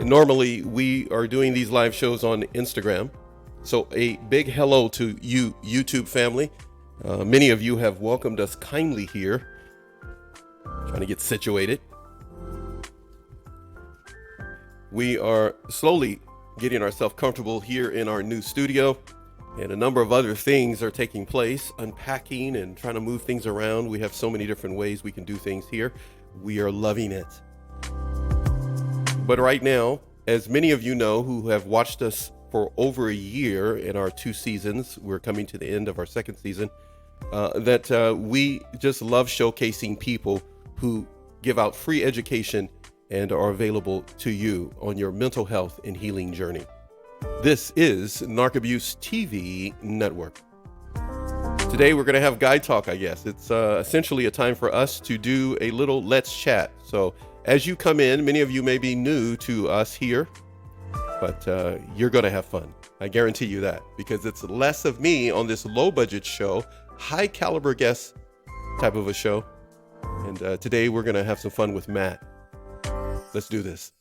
Normally, we are doing these live shows on Instagram. So, a big hello to you, YouTube family. Many of you have welcomed us kindly here. Trying to get situated. We are slowly getting ourselves comfortable here in our new studio, and a number of other things are taking place, unpacking and trying to move things around. We have so many different ways we can do things here. We are loving it. But right now, as many of you know who have watched us for over a year in our 2 seasons, we're coming to the end of our 2nd season, that we just love showcasing people who give out free education and are available to you on your mental health and healing journey. This is Narcabuse TV Network. Today we're going to have Guy Talk, I guess. It's essentially a time for us to do a little Let's Chat. So as you come in, many of you may be new to us here, but you're going to have fun. I guarantee you that, because it's less of me on this low budget show, high caliber guest type of a show. And today we're going to have some fun with Matt. Let's do this.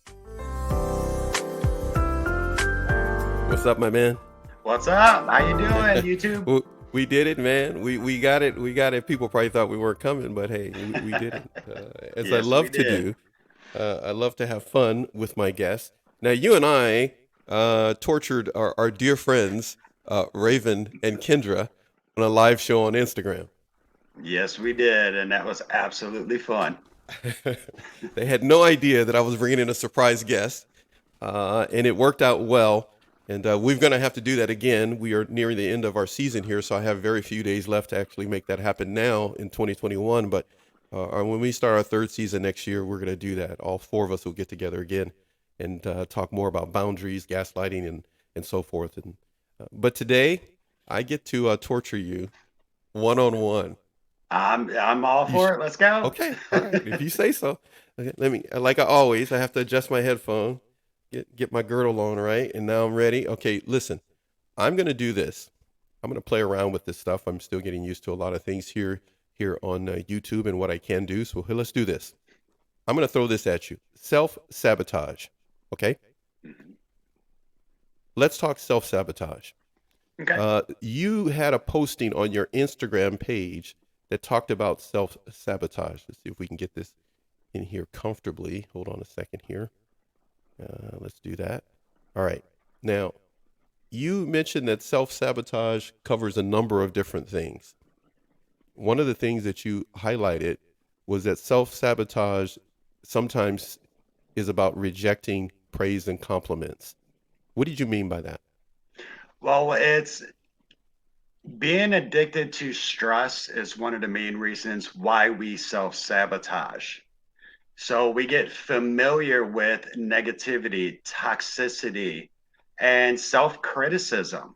What's up, my man? What's up? How you doing, YouTube? We did it, man. We got it. We got it. People probably thought we weren't coming, but hey, we did it. As Yes, I love to do, I love to have fun with my guests. Now, you and I tortured our dear friends, Raven and Kendra, on a live show on Instagram. Yes, we did, and that was absolutely fun. They had no idea that I was bringing in a surprise guest, and it worked out well. And we're going to have to do that again. We are nearing the end of our season here, so I have very few days left to actually make that happen now in 2021. But when we start our 3rd season next year, we're going to do that. All 4 of us will get together again and talk more about boundaries, gaslighting, and so forth. And but today, I get to torture you one-on-one. I'm all for it. Let's go. Okay, all right. If you say so. Okay, let me, like I always, I have to adjust my headphone, get my girdle on, right? And now I'm ready. Okay, listen, I'm going to do this. I'm going to play around with this stuff. I'm still getting used to a lot of things here on YouTube and what I can do. So let's do this. I'm going to throw this at you. Self-sabotage. Okay? Let's talk self-sabotage. Okay. You had a posting on your Instagram page that talked about self-sabotage. Let's see if we can get this in here comfortably. Hold on a second here. Let's do that. All right. Now, you mentioned that self-sabotage covers a number of different things. One of the things that you highlighted was that self-sabotage sometimes is about rejecting praise and compliments. What did you mean by that? Well, it's being addicted to stress is one of the main reasons why we self-sabotage. So we get familiar with negativity, toxicity, and self-criticism.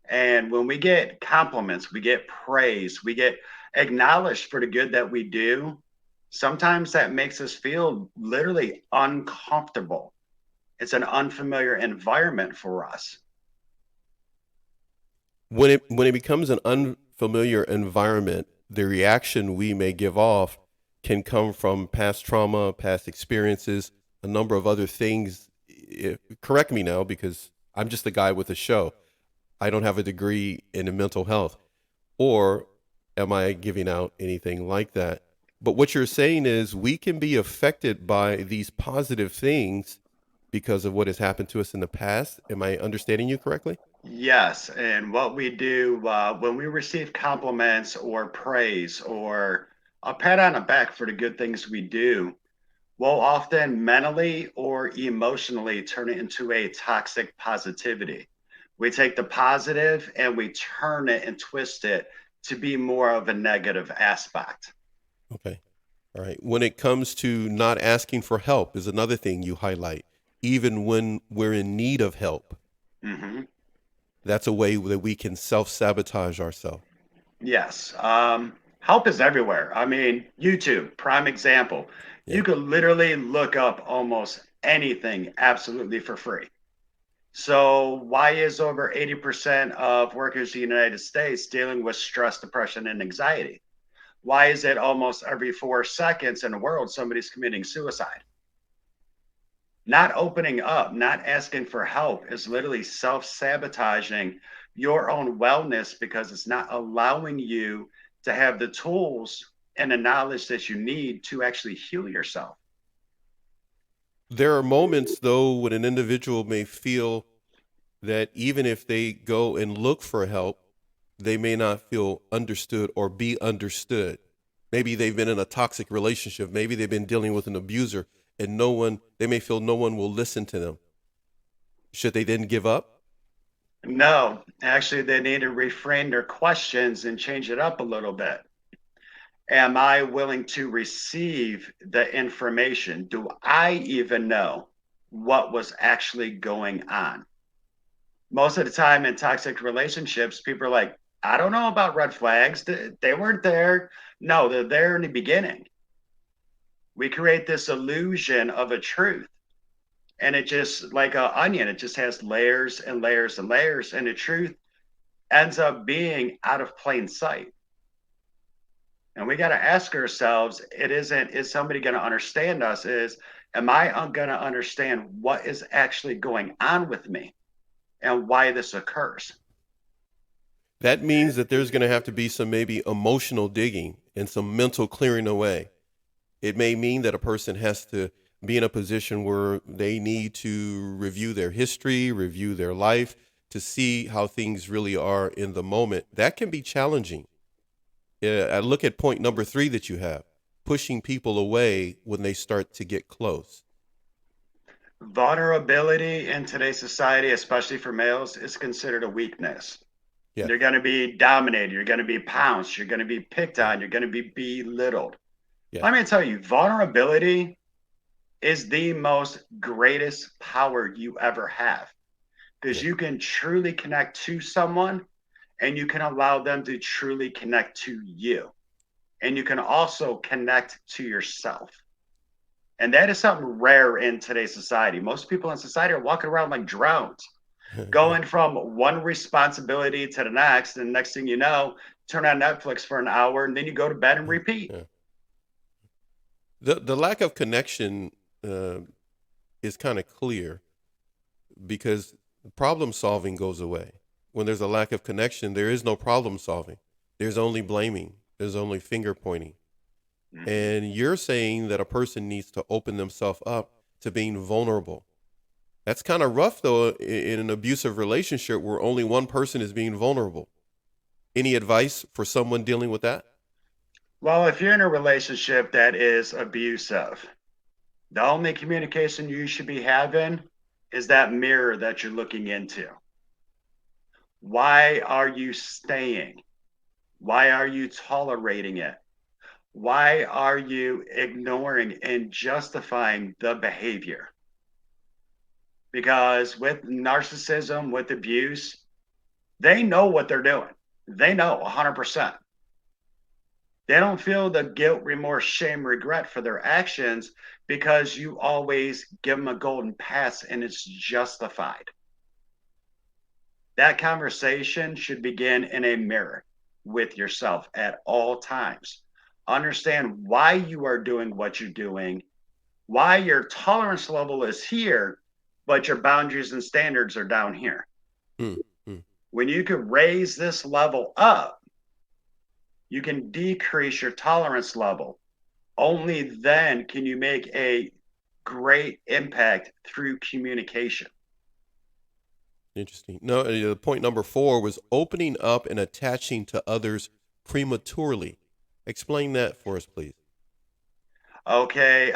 And when we get compliments, we get praise, we get acknowledged for the good that we do, sometimes that makes us feel literally uncomfortable. It's an unfamiliar environment for us. When it becomes an unfamiliar environment, the reaction we may give off can come from past trauma, past experiences, a number of other things. Correct me now, because I'm just a guy with a show. I don't have a degree in mental health. Or am I giving out anything like that? But what you're saying is we can be affected by these positive things because of what has happened to us in the past. Am I understanding you correctly? Yes, and what we do when we receive compliments or praise or a pat on the back for the good things we do, we'll often mentally or emotionally turn it into a toxic positivity. We take the positive and we turn it and twist it to be more of a negative aspect. Okay. All right. When it comes to not asking for help is another thing you highlight, even when we're in need of help. Hmm. That's a way that we can self-sabotage ourselves. Yes. Help is everywhere. I mean, YouTube, prime example. Yeah. You could literally look up almost anything absolutely for free. So, why is over 80% of workers in the United States dealing with stress, depression, and anxiety? Why is it almost every 4 seconds in the world somebody's committing suicide? Not opening up, not asking for help is literally self sabotaging your own wellness because it's not allowing you to have the tools and the knowledge that you need to actually heal yourself. There are moments, though, when an individual may feel that even if they go and look for help, they may not feel understood or be understood. Maybe they've been in a toxic relationship. Maybe they've been dealing with an abuser and they may feel no one will listen to them. Should they then give up? No, actually, they need to reframe their questions and change it up a little bit. Am I willing to receive the information? Do I even know what was actually going on? Most of the time in toxic relationships, people are like, I don't know about red flags. They weren't there. No, they're there in the beginning. We create this illusion of a truth. And it just like an onion, it just has layers and layers and layers. And the truth ends up being out of plain sight. And we got to ask ourselves, it isn't, is somebody going to understand us? Am I going to understand what is actually going on with me and why this occurs? That means that there's going to have to be some maybe emotional digging and some mental clearing away. It may mean that a person has to be in a position where they need to review their history, review their life to see how things really are in the moment. That can be challenging. I look at point number 3 that you have, pushing people away when they start to get close. Vulnerability in today's society, especially for males, is considered a weakness. Yeah, You're going to be dominated. You're going to be pounced. You're going to be picked yeah, on. You're going to be belittled. yeah, Let me tell you, vulnerability is the most greatest power you ever have because yeah. you can truly connect to someone and you can allow them to truly connect to you. And you can also connect to yourself. And that is something rare in today's society. Most people in society are walking around like drones, Yeah, going from one responsibility to the next. And next thing you know, turn on Netflix for an hour and then you go to bed and repeat. yeah. The lack of connection uh, is kind of clear because problem solving goes away. When there's a lack of connection, there is no problem solving. There's only blaming. There's only finger pointing. Mhm. And you're saying that a person needs to open themselves up to being vulnerable. That's kind of rough, though, in an abusive relationship where only one person is being vulnerable. Any advice for someone dealing with that? Well, if you're in a relationship that is abusive, the only communication you should be having is that mirror that you're looking into. Why are you staying? Why are you tolerating it? Why are you ignoring and justifying the behavior? Because with narcissism, with abuse, they know what they're doing. They know 100%. They don't feel the guilt, remorse, shame, regret for their actions because you always give them a golden pass and it's justified. That conversation should begin in a mirror with yourself at all times. Understand why you are doing what you're doing, why your tolerance level is here, but your boundaries and standards are down here. Hmm. Hmm. When you can raise this level up, you can decrease your tolerance level. Only then can you make a great impact through communication. Interesting. No, point number 4 was opening up and attaching to others prematurely. Explain that for us, please. Okay,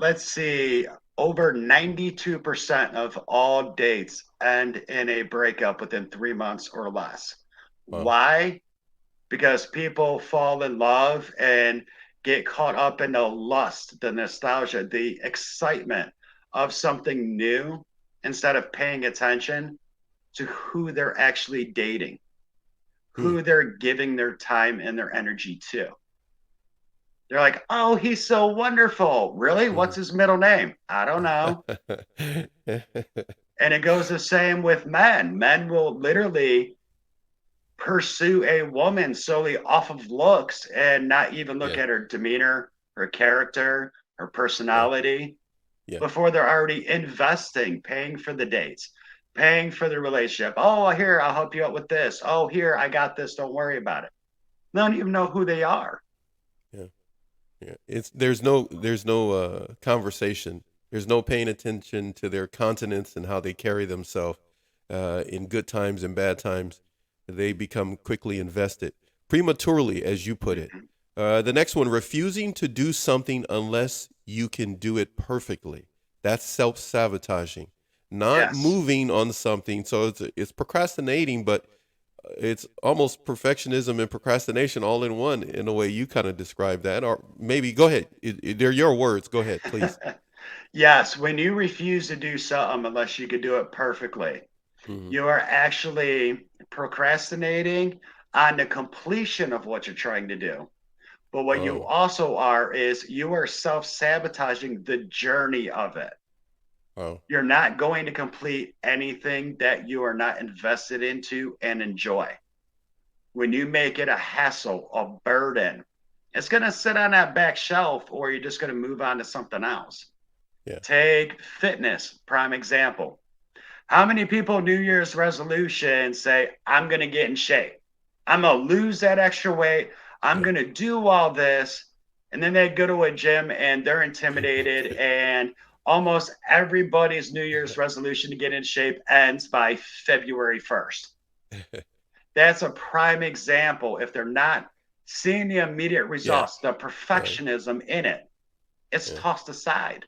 let's see. Over 92% of all dates end in a breakup within 3 months or less. Wow. Why? Because people fall in love and get caught up in the lust, the nostalgia, the excitement of something new instead of paying attention to who they're actually dating, Hmm. who they're giving their time and their energy to. They're like, oh, he's so wonderful. Really? What's Mhm. his middle name? I don't know. And it goes the same with men. Men will literally pursue a woman solely off of looks and not even look Yeah, at her demeanor, her character, her yeah. personality. Yeah. before they're already investing, paying for the dates, paying for the relationship. Oh, here, I'll help you out with this. Oh, here, I got this. Don't worry about it. They don't even know who they are. Yeah. Yeah. It's there's no conversation. There's no paying attention to their continence and how they carry themselves in good times and bad times. They become quickly invested prematurely, as you put it. Mhm. The next one, refusing to do something unless you can do it perfectly. That's self-sabotaging. Not Yes. moving on something, so it's procrastinating, but it's almost perfectionism and procrastination all in one, in a way you kind of describe that. Or maybe go ahead. They're your words. Go ahead, please. Yes, when you refuse to do something unless you could do it perfectly, Hmm. you are actually procrastinating on the completion of what you're trying to do. But what you Oh, also are is you are self sabotaging the journey of it. oh, You're not going to complete anything that you are not invested into and enjoy. When you make it a hassle, a burden, it's going to sit on that back shelf or you're just going to move on to something else. yeah, Take fitness, prime example. How many people New Year's resolution say, I'm going to get in shape? I'm going to lose that extra weight. I'm yeah. going to do all this. And then they go to a gym and they're intimidated. And almost everybody's New Year's resolution to get in shape ends by February 1st. That's a prime example. If they're not seeing the immediate Yeah, results, the right. perfectionism in it, it's Yeah, tossed aside.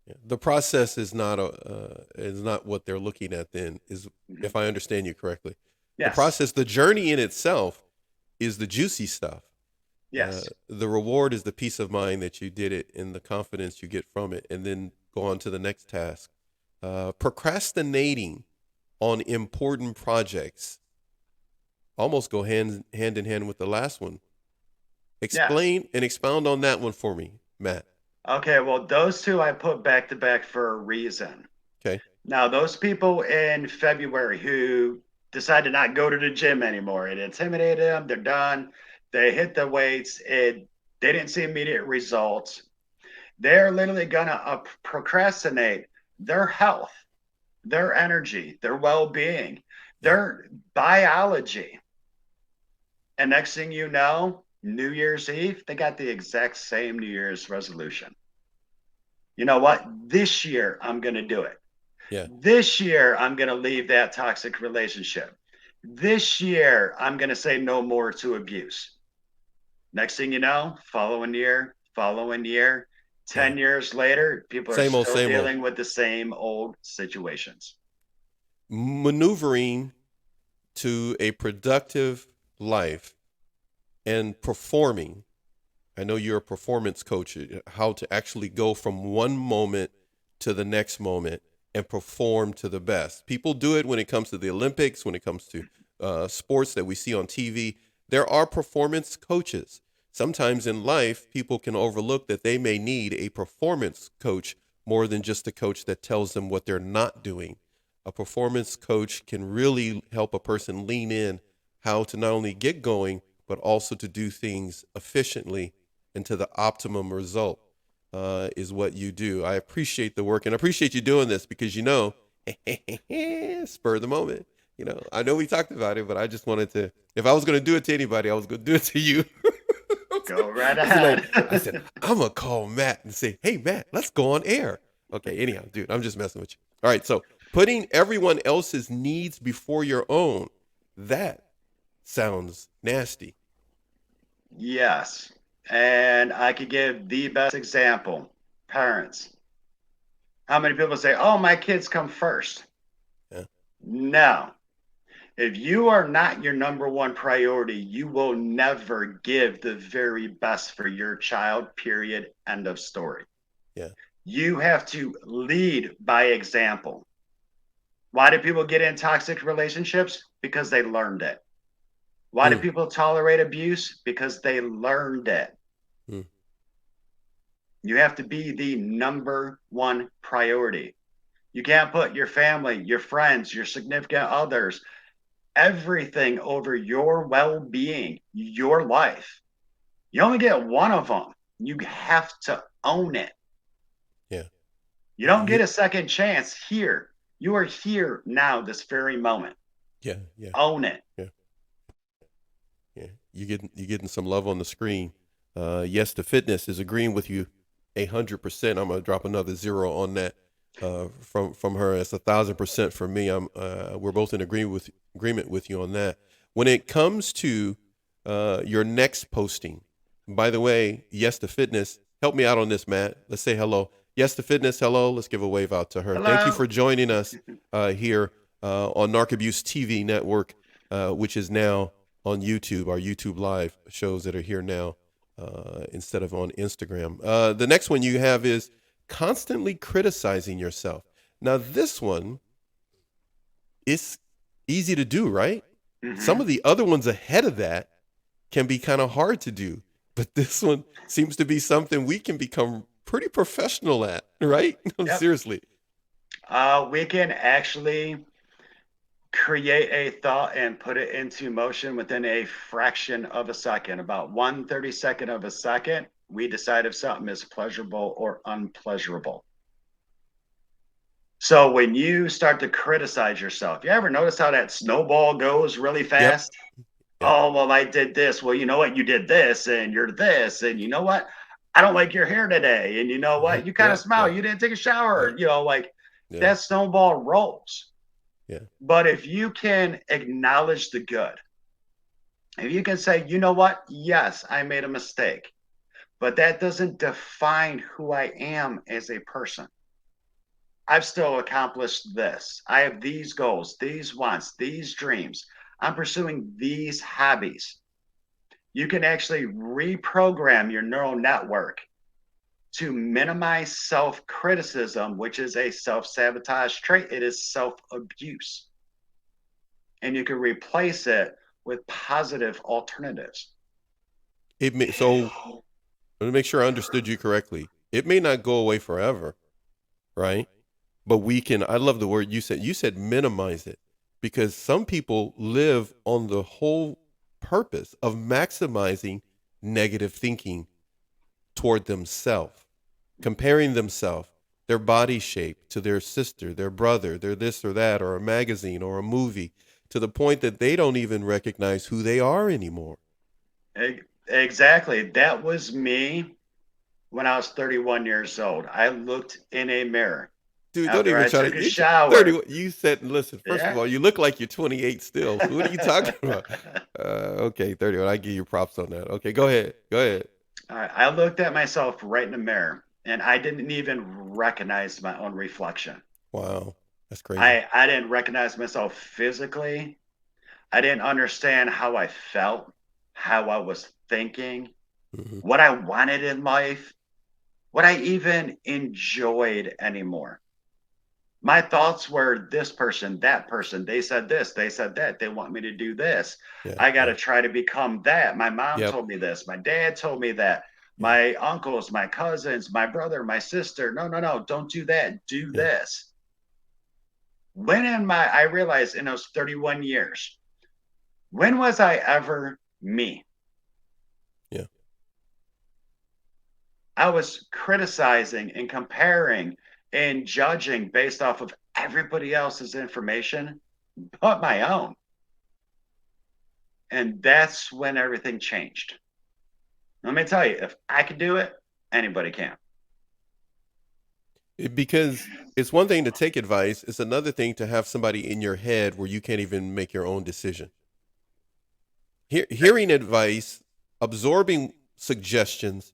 yeah. The process is not what they're looking at. Then is, Mhm. if I understand you correctly, the Yes. process, the journey in itself, is the juicy stuff. Yes. The reward is the peace of mind that you did it and the confidence you get from it, and then go on to the next task. Procrastinating on important projects almost go hand in hand with the last one. Yes. Explain and expound on that one for me, Matt. Okay, well, those two I put back to back for a reason. Okay. Now, those people in February who decide to not go to the gym anymore, it intimidated them, they're done, they hit the weights, they didn't see immediate results. They're literally gonna procrastinate their health, their energy, their well-being, Yeah. their biology. And next thing you know, New Year's Eve, they got the exact same New Year's resolution. You know what? This year, I'm going to do it. Yeah. This year, I'm going to leave that toxic relationship. This year, I'm going to say no more to abuse. Next thing you know, following year, Yeah. 10 years later, people are Same old, still same old. dealing with the same old situations. Maneuvering to a productive life and performing. I know you're a performance coach, how to actually go from one moment to the next moment and perform to the best. People do it when it comes to the Olympics, when it comes to sports that we see on TV. There are performance coaches. Sometimes in life, people can overlook that they may need a performance coach more than just a coach that tells them what they're not doing. A performance coach can really help a person lean in how to not only get going, but also to do things efficiently and to the optimum result, is what you do. I appreciate the work and I appreciate you doing this because, spur of the moment. I know we talked about it, but I just wanted to, if I was going to do it to anybody, I was going to do it to you. Go right I said, like, I ahead. said, I'm going to call Matt and say, hey, Matt, let's go on air. Okay. Anyhow, dude, I'm just messing with you. All right. So putting everyone else's needs before your own, that sounds nasty. Yes. And I could give the best example parents. How many people say, oh, my kids come first? Yeah. No. If you are not your number one priority, you will never give the very best for your child, period. End of story. Yeah. You have to lead by example. Why do people get in toxic relationships? Because they learned it. Why do Mm, people tolerate abuse? Because they learned it. mm, You have to be the number one priority. You can't put your family, your friends, your significant others, everything over your well being, your life. You only get one of them. You have to own it. yeah. You don't get a second chance here. You are here now, this very moment. Yeah, yeah, Own it. yeah, yeah. You getting some love on the screen. Yes, the fitness is agreeing with you 100%. I'm gonna drop another zero on that. From her, it's 1,000% for me. We're both in agreement with you on that. When it comes to your next posting, by the way, yes, the fitness. Help me out on this, Matt. Let's say hello. Yes, the fitness. Hello. Let's give a wave out to her. Thank you Hello. for joining us here on Narc Abuse TV Network, which is now on YouTube. Our YouTube live shows that are here now instead of on Instagram. The next one you have is constantly criticizing yourself. Now, this one is easy to do, right? Some of Mm-hmm. the other ones ahead of that can be kind of hard to do, but this one seems to be something we can become pretty professional at, right? No, Yep. seriously. We can actually create a thought and put it into motion within a fraction of a second, about 1/32nd of a second. We decide if something is pleasurable or unpleasurable. So when you start to criticize yourself, you ever notice how that snowball goes really Yep. fast? Yep. Oh, well, I did this. Well, you know what? You did this, and you're this, and you know what? I don't like your hair today. And you know what? You kind of Yep. smell. Yep. You didn't take a shower. Yep. Like Yeah. that snowball rolls. Yeah. But if you can acknowledge the good, if you can say, you know what? Yes, I made a mistake, but that doesn't define who I am as a person. I've still accomplished this. I have these goals, these wants, these dreams. I'm pursuing these hobbies. You can actually reprogram your neural network to minimize self criticism, which is a self sabotage trait. It is self abuse. And you can replace it with positive alternatives. So let me make sure I understood you correctly. It may not go away forever, right? But we can, I love the word you said. You said minimize it because some people live on the whole purpose of maximizing negative thinking toward themselves, comparing themselves, their body shape to their sister, their brother, their this or that, or a magazine or a movie, to the point that they don't even recognize who they are anymore. Exactly. That was me when I was 31 years old. I looked in a mirror Dude, don't after even I try took to. a You shower. 30. You said, listen. First of Yeah. all, you look like you're 28 still. What are you talking about? Okay, 31. I give you props on that. Okay, go ahead. Go ahead. I looked at myself right in the mirror and I didn't even recognize my own reflection. Wow, that's crazy. I didn't recognize myself physically. I didn't understand how I felt, how I was thinking, Hmm. what I wanted in life, what I even enjoyed anymore. My thoughts were this person, that person. They said this, they said that. They want me to do this. Yeah, I got yeah, to try to become that. My mom yep, told me this. My dad told me that. yeah, My uncles, my cousins, my brother, my sister. No, no, no. Don't do that. Do yeah, this. When in my, I realized in those 31 years, when was I ever me? yeah. I was criticizing and comparing and judging based off of everybody else's information but my own. And that's when everything changed. Let me tell you, if I could do it, anybody can. Because it's one thing to take advice. It's another thing to have somebody in your head where you can't even make your own decision. Hearing advice, absorbing suggestions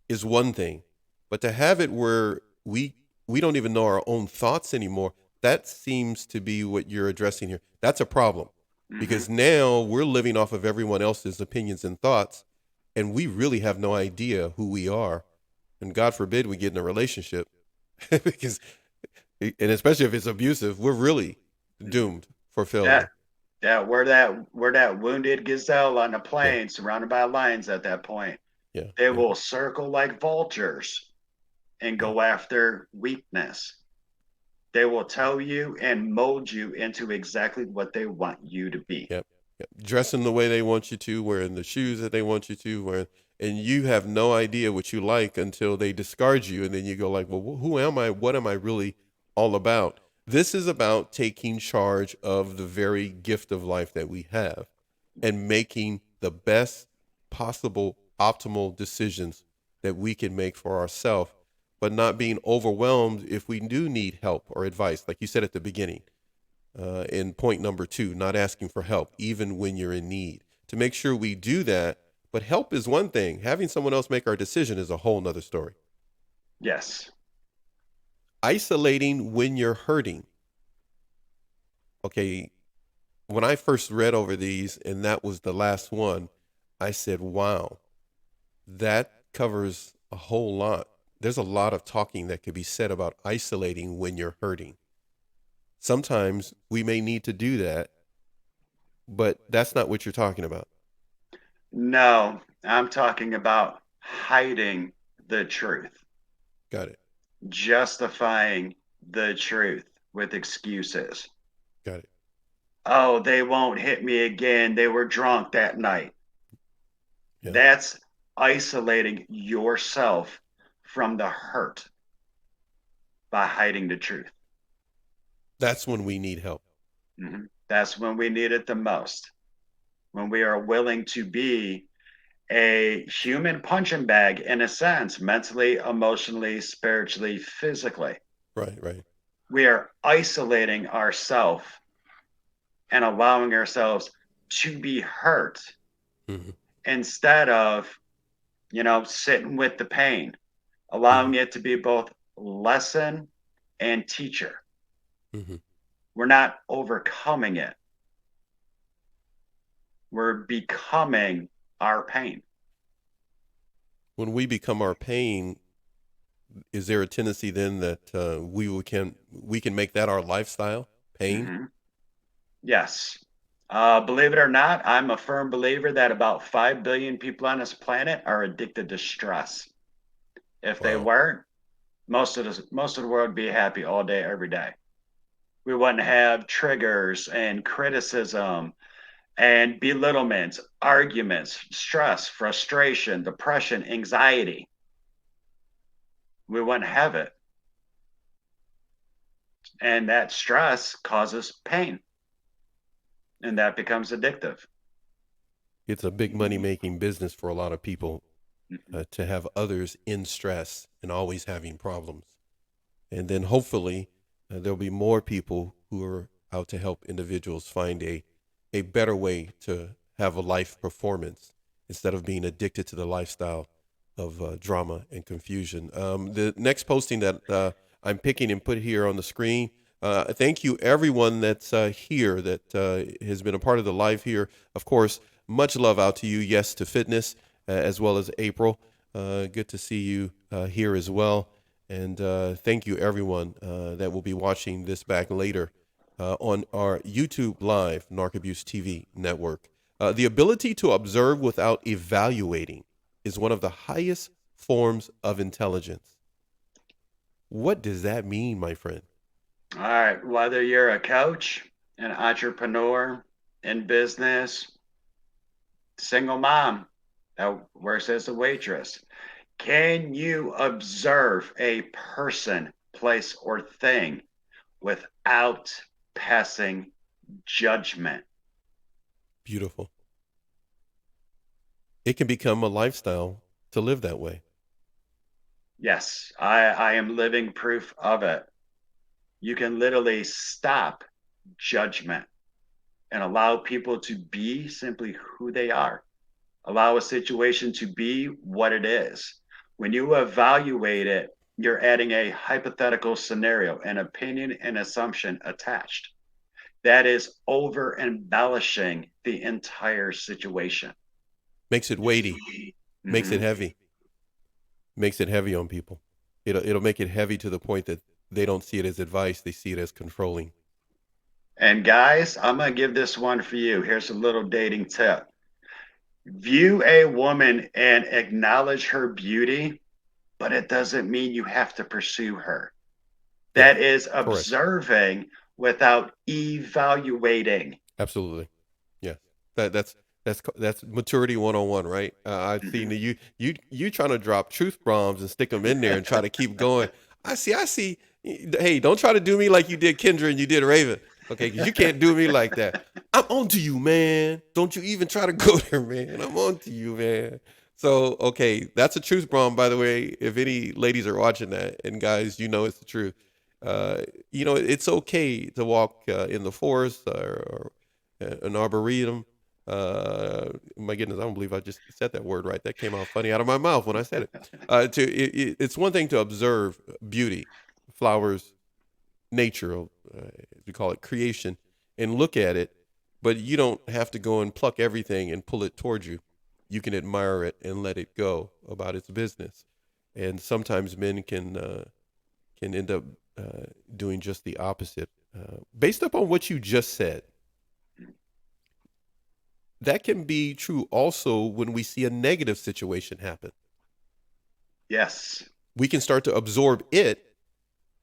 is one thing, but to have it where we don't even know our own thoughts anymore, that seems to be what you're addressing here. That's a problem Mm-hmm. because now we're living off of everyone else's opinions and thoughts, and we really have no idea who we are. And God forbid we get in a relationship because, and especially if it's abusive, we're really doomed for That failure. we're that wounded gazelle on a Yeah, plane surrounded by lions at that point. yeah, They yeah, will circle like vultures and yeah, go after weakness. They will tell you and mold you into exactly what they want you to be. yeah, yeah. Dressing the way they want you to, wearing the shoes that they want you to, wearing and you have no idea what you like until they discard you, and then you go like, well, who am I? What am I really all about? This is about taking charge of the very gift of life that we have and making the best possible optimal decisions that we can make for ourselves, but not being overwhelmed if we do need help or advice, like you said at the beginning. In point number two, not asking for help, even when you're in need. To make sure we do that, but help is one thing. Having someone else make our decision is a whole nother story. Yes. Isolating when you're hurting. Okay, when I first read over these, and that was the last one, I said, wow, that covers a whole lot. There's a lot of talking that could be said about isolating when you're hurting. Sometimes we may need to do that, but that's not what you're talking about. No, I'm talking about hiding the truth, Got it. justifying the truth with excuses. Got it. Oh, they won't hit me again. They were drunk that night. Yeah. That's isolating yourself from the hurt by hiding the truth. That's when we need help. That's when we need it the most. When we are willing to be a human punching bag in a sense, mentally, emotionally, spiritually, physically. Right, right. We are isolating ourselves and allowing ourselves to be hurt Hmm. instead of, sitting with the pain, Hmm. allowing it to be both lesson and teacher. Hmm. We're not overcoming it. We're becoming our pain. When we become our pain, is there a tendency then that we can make that our lifestyle? Pain. Mm-hmm. Yes. Believe it or not, I'm a firm believer that about 5 billion people on this planet are addicted to stress. If they Wow. weren't, most of the world would be happy all day, every day. We wouldn't have triggers and criticism and belittlements, arguments, stress, frustration, depression, anxiety. We wouldn't have it. And that stress causes pain, and that becomes addictive. It's a big money making business for a lot of people Mhm. to have others in stress and always having problems. And then hopefully there'll be more people who are out to help individuals find a better way to have a life performance instead of being addicted to the lifestyle of drama and confusion. The next posting that I'm picking and put here on the screen. Thank you, everyone that's here that has been a part of the live here. Of course, much love out to you. Yes to fitness, as well as April. Good to see you here as well. And thank you, everyone that will be watching this back later on our YouTube Live Narc Abuse TV network. The ability to observe without evaluating is one of the highest forms of intelligence. What does that mean, my friend? All right. Whether you're a coach, an entrepreneur, in business, single mom that works as a waitress, can you observe a person, place, or thing without passing judgment? Beautiful. It can become a lifestyle to live that way. Yes, I am living proof of it. You can literally stop judgment and allow people to be simply who they are. Allow a situation to be what it is. When you evaluate it, you're adding a hypothetical scenario, an opinion, and assumption attached. That is over embellishing the entire situation. Makes it weighty, makes it Mhm. heavy, makes it heavy on people. It'll make it heavy to the point that they don't see it as advice, they see it as controlling. And guys, I'm going to give this one for you. Here's a little dating tip. View a woman and acknowledge her beauty, but it doesn't mean you have to pursue her. Yeah, That is correct. observing without evaluating. Absolutely. Yes. That's That's maturity 101, right? I've seen Mhm. that you trying to drop truth bombs and stick them in there and try to keep going. I see. Hey, don't try to do me like you did Kendra and you did Raven, okay? Because you can't do me like that. I'm on to you, man. Don't you even try to go there, man. I'm on to you, man. So, okay, that's a truth bomb, by the way. If any ladies are watching that, and guys, you know it's the truth. Uh, it's okay to walk in the forest or an arboretum. My goodness, I don't believe I just said that word right. That came out funny out of my mouth when I said it. It's one thing to observe beauty, flowers, nature, as we call it, creation, and look at it, but you don't have to go and pluck everything and pull it towards you. You can admire it and let it go about its business. And sometimes men can end up doing just the opposite. Based upon what you just said, that can be true also when we see a negative situation happen. Yes. We can start to absorb it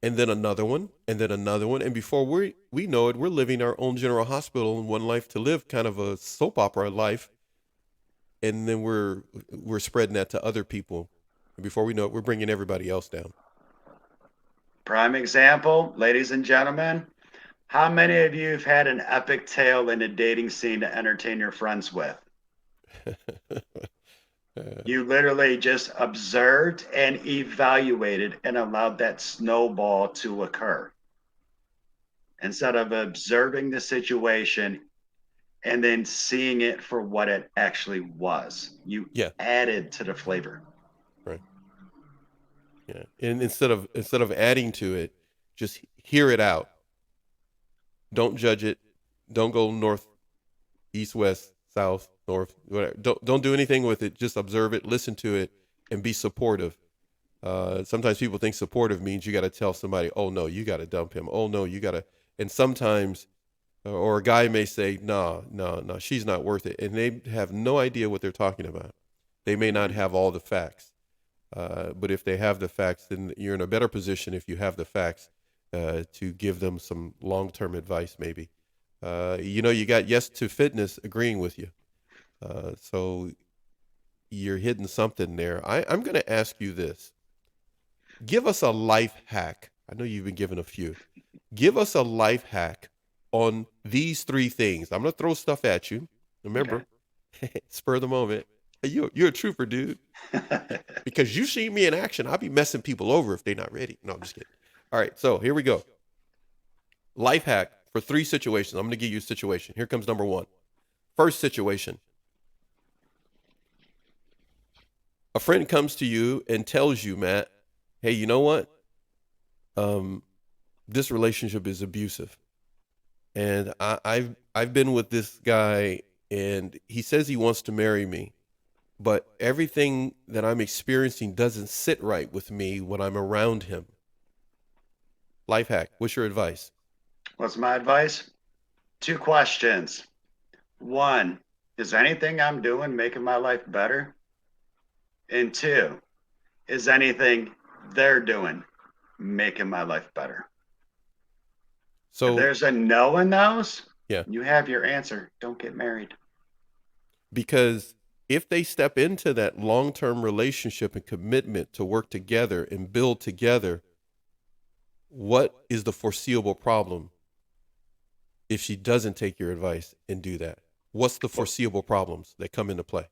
and then another one and then another one. And before we know it, we're living our own General Hospital and One Life to Live kind of a soap opera life. And then we're spreading that to other people. And before we know it, we're bringing everybody else down. Prime example, ladies and gentlemen. How many of you have had an epic tale in a dating scene to entertain your friends with? You literally just observed and evaluated and allowed that snowball to occur instead of observing the situation and then seeing it for what it actually was. You Yeah, added to the flavor. right. Yeah. And instead of adding to it, just hear it out. Don't judge it. Don't go north, east, west, south, north, whatever. Don't do anything with it. Just observe it, listen to it, and be supportive. Sometimes people think supportive means you got to tell somebody, "Oh no, you got to dump him." Oh no, you got to. And sometimes, or a guy may say, "No, no, no, she's not worth it," and they have no idea what they're talking about. They may not Mhm. have all the facts, but if they have the facts, then you're in a better position if you have the facts to give them some long-term advice, maybe. You got Yes to Fitness agreeing with you. So you're hitting something there. I'm going to ask you this. Give us a life hack. I know you've been given a few. Give us a life hack on these three things. I'm going to throw stuff at you. Okay. Remember, spur of the moment. Hey, you're a trooper, dude. Because you see me in action, I'll be messing people over if they're not ready. No, I'm just kidding. All right, so here we go. Life hack for three situations. I'm going to give you a situation. Here comes number one. First situation. A friend comes to you and tells you, Matt, hey, you know what? Um, this relationship is abusive. And I've been with this guy and he says he wants to marry me, but everything that I'm experiencing doesn't sit right with me when I'm around him. Life hack. What's your advice? What's my advice? Two questions. One, is anything I'm doing making my life better? And two, is anything they're doing making my life better? If So, there's a no in those, yeah, you have your answer. Don't get married. because if they step into that long-term relationship and commitment to work together and build together, what is the foreseeable problem if she doesn't take your advice and do that? What's the Well, foreseeable problems that come into play?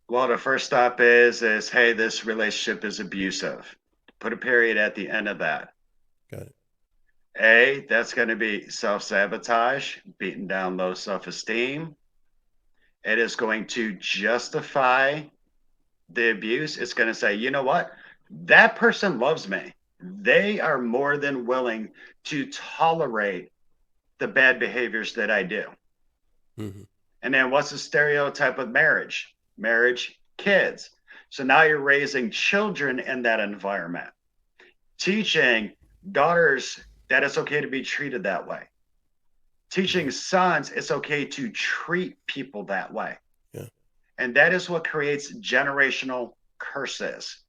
well, the first stop is hey, this relationship is abusive. Put a period at the end of that. Got it. That's going to be self sabotage, beating down low self esteem. It is going to justify the abuse. It's going to say, you know what? That person loves me. They are more than willing to tolerate the bad behaviors that I do. Mm-hmm. And then what's the stereotype of marriage? Marriage, kids. So now you're raising children in that environment, teaching daughters that it's okay to be treated that way, Yeah. teaching sons it's okay to treat people that way. Yeah. And that is what creates generational curses,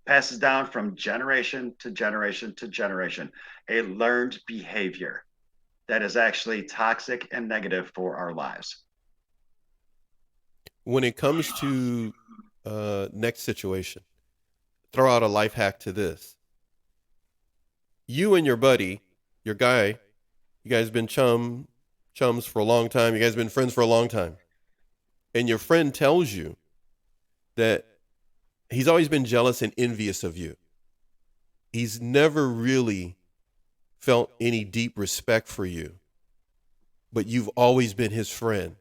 passes down from generation to generation to generation, a learned behavior that is actually toxic and negative for our lives. when it comes to next situation, throw out a life hack to this. You and your buddy, your guy, you guys been chums for a long time. You guys been friends for a long time. And your friend tells you that he's always been jealous and envious of you. He's never really felt any deep respect for you, but you've always been his friend.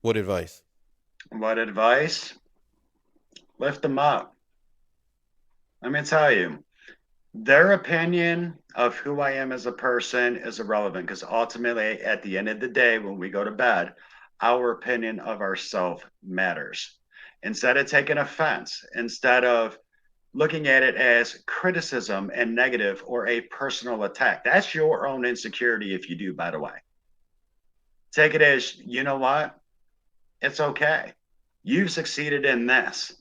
What advice? What advice? Lift them up. Let me tell you, their opinion of who I am as a person is irrelevant because ultimately, at the end of the day, when we go to bed, our opinion of ourselves matters. Instead of taking offense, instead of looking at it as criticism and negative or a personal attack, that's your own insecurity if you do, by the way. Take it as, you know what? It's okay. You've succeeded in this.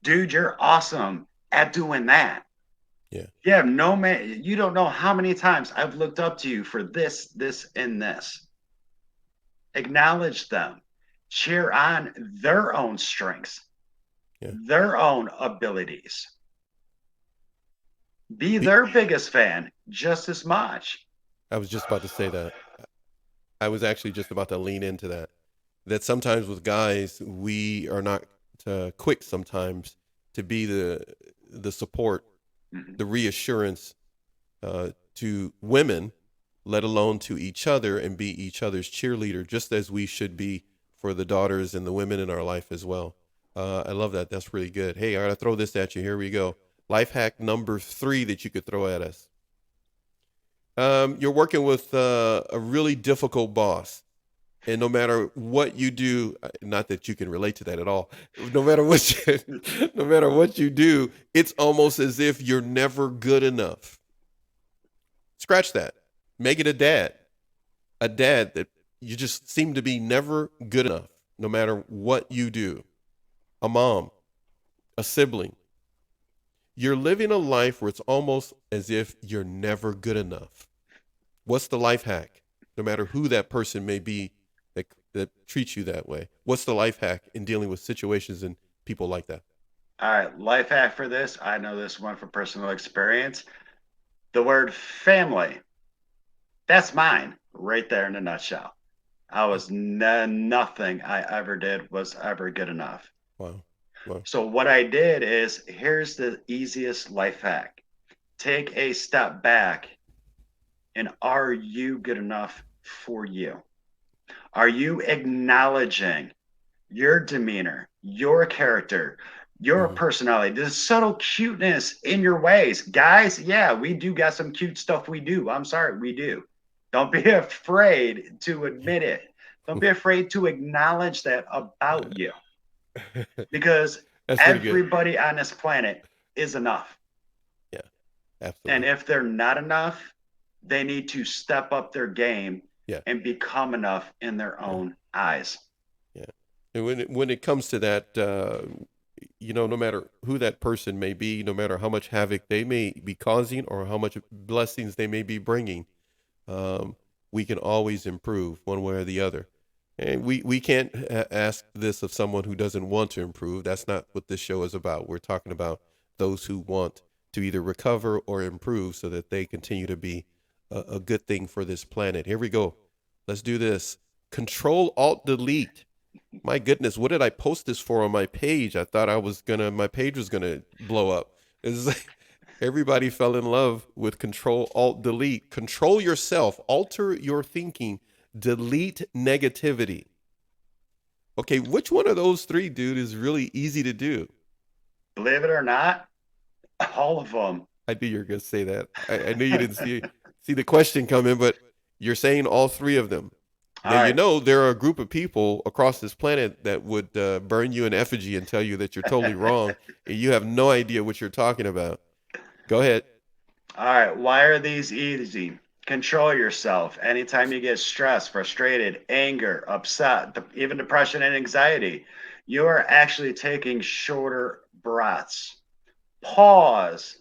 Dude, you're awesome at doing that. Yeah. Yeah, no man, you don't know how many times I've looked up to you for this, this, and this. Acknowledge them, cheer on their own strengths, Yeah. their own abilities. Be Be- their biggest fan just as much. I was just about to say that. I was actually just about to lean into that. That sometimes with guys, we are not quick sometimes to be the support, Mhm. the reassurance to women, let alone to each other, and be each other's cheerleader, just as we should be for the daughters and the women in our life as well. I love that. That's really good. Hey, I gotta throw this at you. Here we go. Life hack number 3 that you could throw at us. You're working with a really difficult boss, and no matter what you do, not that you can relate to that at all. No matter what you, no matter what you do, it's almost as if you're never good enough. Scratch that. Make it a dad that you just seem to be never good enough, no matter what you do. A mom, a sibling. You're living a life where it's almost as if you're never good enough. What's the life hack? No matter who that person may be that treats you that way. What's the life hack in dealing with situations and people like that? All right, life hack for this. I know this one from personal experience. The word family, that's mine right there in a nutshell. I Yeah. was nothing I ever did was ever good enough. Wow. Wow. So what I did is here's the easiest life hack. Take a step back and are you good enough for you? Are you acknowledging your demeanor, your character, your Mm-hmm. personality, the subtle cuteness in your ways? Guys, yeah, we do got some cute stuff we do. I'm sorry, we do. Don't be afraid to admit it. Don't be afraid to acknowledge that about you because That's pretty good. everybody on this planet is enough. Yeah, And absolutely. if they're not enough, they need to step up their game Yeah, and become enough in their yeah, own eyes. yeah. And when it comes to that, no matter who that person may be, no matter how much havoc they may be causing or how much blessings they may be bringing, um, we can always improve one way or the other. And we can't ask this of someone who doesn't want to improve. That's not what this show is about. We're talking about those who want to either recover or improve so that they continue to be a good thing for this planet. Here we go. Let's do this. Control Alt Delete. My goodness, what did I post this for on my page? I thought my page was gonna blow up. It's like everybody fell in love with Control Alt Delete. Control yourself, alter your thinking, delete negativity. Okay, which one of those 3, dude, is really easy to do? Believe it or not, all of them. I knew you were gonna say that. I knew you didn't see the question coming, but you're saying all 3 of them. All Now you right. know there are a group of people across this planet that would burn you in effigy and tell you that you're totally wrong and you have no idea what you're talking about. Go ahead. All right. Why are these easy? Control yourself. Anytime you get stressed, frustrated, anger, upset, even depression and anxiety, you are actually taking shorter breaths. Pause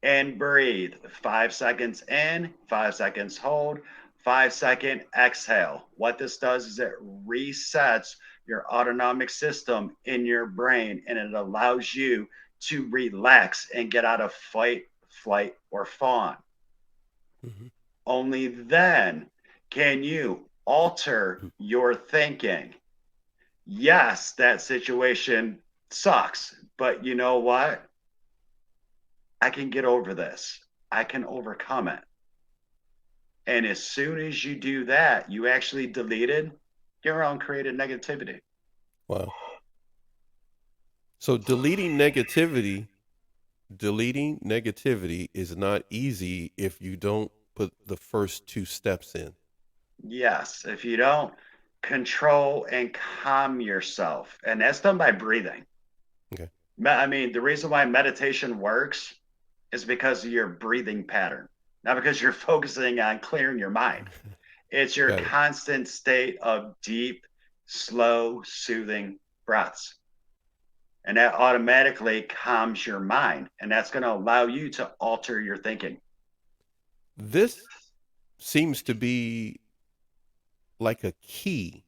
and breathe. 5 seconds in, 5 seconds hold, 5-second exhale. What this does is it resets your autonomic system in your brain and it allows you to relax and get out of fight, flight, or fawn. Mhm. Only then can you alter your thinking. Yes, that situation sucks, but you know what? I can get over this. I can overcome it. And as soon as you do that, you actually deleted your own created negativity. Wow. So deleting negativity is not easy if you don't put the first two steps in. Yes, if you don't control and calm yourself, and that's done by breathing. Okay. I mean, the reason why meditation works is because of your breathing pattern, not because you're focusing on clearing your mind. It's your Got it. constant state of deep, slow, soothing breaths. And that automatically calms your mind. And that's going to allow you to alter your thinking. This seems to be like a key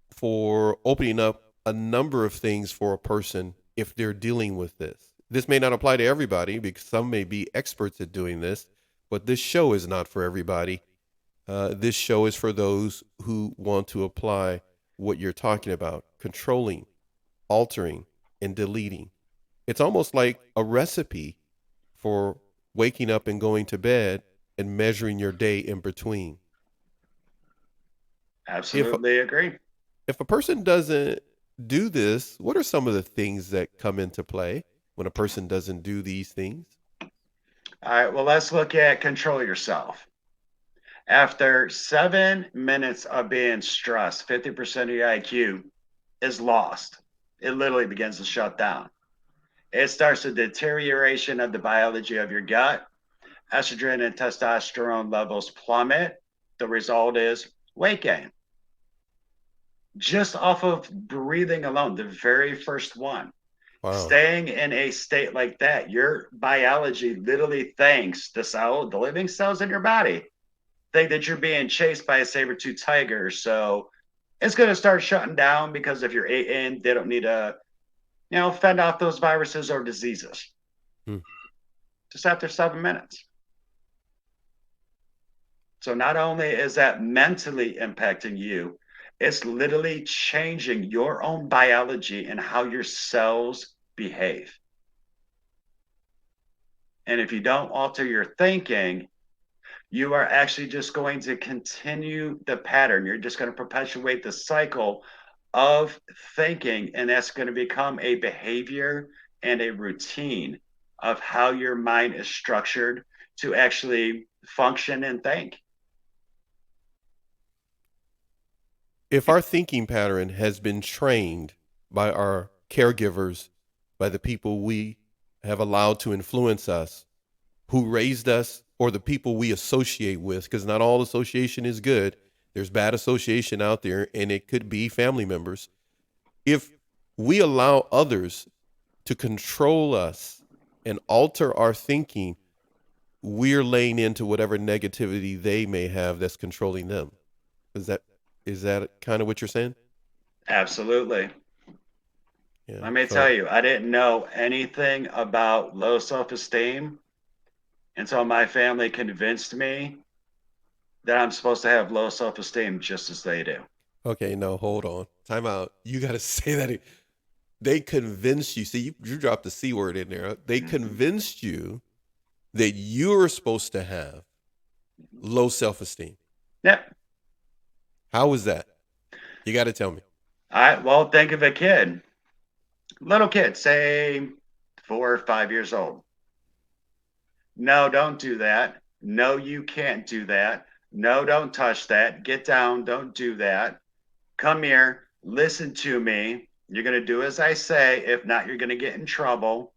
for opening up a number of things for a person if they're dealing with this. This may not apply to everybody because some may be experts at doing this, but this show is not for everybody. This show is for those who want to apply what you're talking about: controlling, altering, and deleting. It's almost like a recipe for waking up and going to bed and measuring your day in between. If Absolutely agree. if a person doesn't do this, what are some of the things that come into play when a person doesn't do these things? All right. Well, let's look at control yourself. After 7 minutes of being stressed, 50% of your IQ is lost. It literally begins to shut down. It starts the deterioration of the biology of your gut. Estrogen and testosterone levels plummet. The result is weight gain. Just off of breathing alone, the very first one. Wow. Staying in a state like that, your biology literally thinks the living cells in your body think that you're being chased by a saber-tooth tiger. So it's going to start shutting down because if you're eating, they don't need to, fend off those viruses or diseases. Hmm. Just after 7 minutes. So not only is that mentally impacting you, it's literally changing your own biology and how your cells behave. And if you don't alter your thinking, you are actually just going to continue the pattern. You're just going to perpetuate the cycle of thinking, and that's going to become a behavior and a routine of how your mind is structured to actually function and think. If our thinking pattern has been trained by our caregivers, by the people we have allowed to influence us, who raised us, or the people we associate with, because not all association is good. There's bad association out there, and it could be family members. If we allow others to control us and alter our thinking, we're laying into whatever negativity they may have that's controlling them. Is that is that kind of what you're saying? Absolutely. Yeah. Let me tell So you, I didn't know anything about low self esteem until my family convinced me that I'm supposed to have low self esteem just as they do. okay, no, hold on. Time out. You got to say that. They convinced you. See, you dropped the C word in there. They Mm-hmm. convinced you that you're supposed to have low self esteem. Yep. How was that? You got to tell me. Well, think of a kid, little kid, say 4 or 5 years old. No, don't do that. No, you can't do that. No, don't touch that. Get down. Don't do that. Come here. Listen to me. You're going to do as I say. If not, you're going to get in trouble.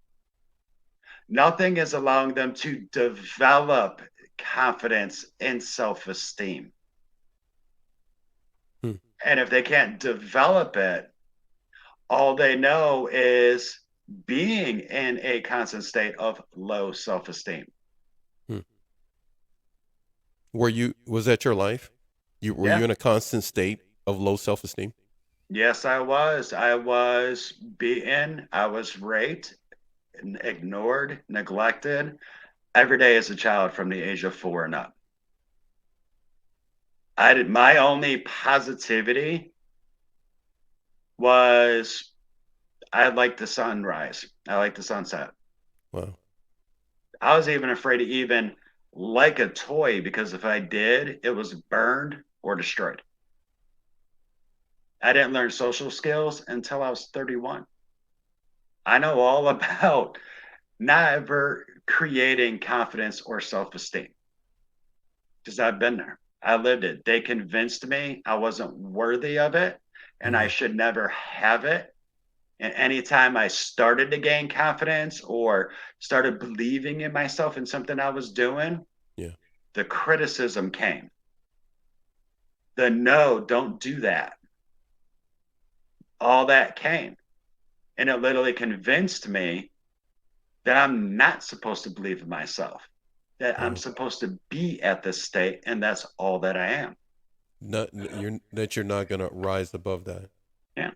Nothing is allowing them to develop confidence and self esteem. Hmm, And if they can't develop it, all they know is being in a constant state of low self esteem. hmm. Was that your life? Were you Yeah. in a constant state of low self-esteem? Yes, I was. I was beaten. I was raped, ignored, neglected every day as a child from the age of 4 and up. I did my only positivity was I like the sunrise. I like the sunset. Wow. I was even afraid to even like a toy because if I did, it was burned or destroyed. I didn't learn social skills until I was 31. I know all about never creating confidence or self esteem because I've been there. I lived it. They convinced me I wasn't worthy of it and I Hmm. should never have it. And anytime I started to gain confidence or started believing in myself and something I was doing, Yeah. the criticism came. The no, don't do that. All that came. And it literally convinced me that I'm not supposed to believe in myself, that I'm Wow. supposed to be at this state, and that's all that I am. You're not gonna rise above that. Yeah,